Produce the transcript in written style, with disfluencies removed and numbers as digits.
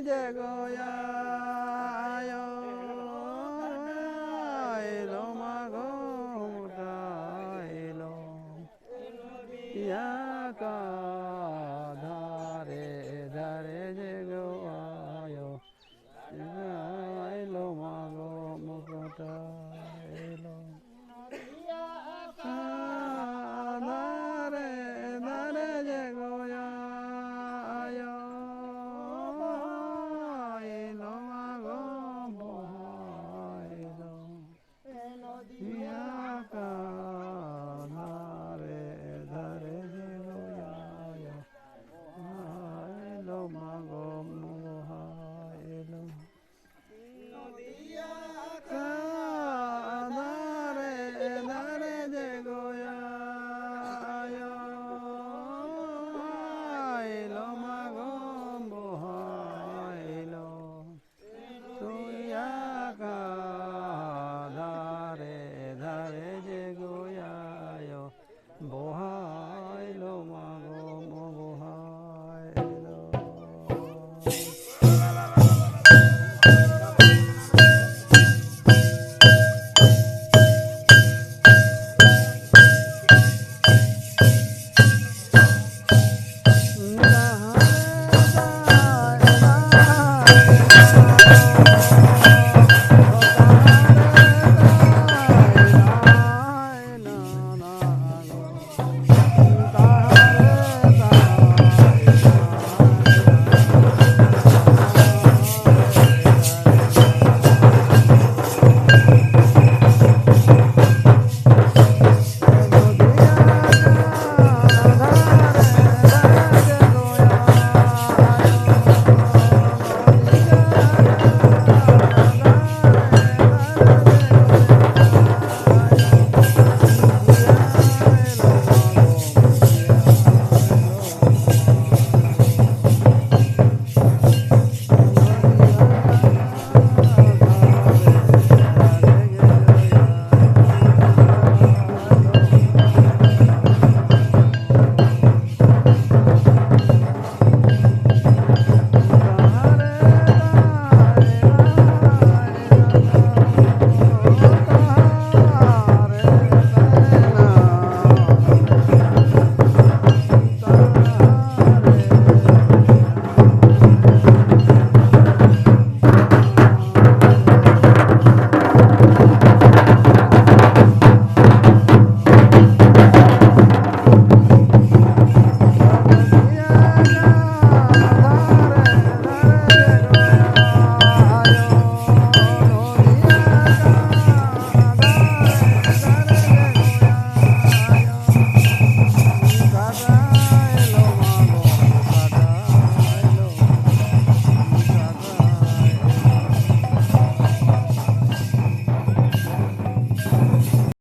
je goya yo lo ma go ta lo ya ka dhare dhare je goya yo lo ma go ta lo dhare dhare je goya yo lo ma go lo ya ka dhare dhare je goya yo lo ma go lo dhare dhare je goya yo lo ma go lo tu ya ka dhare dhare je goya yo bohai lo ma go bohai lo da da da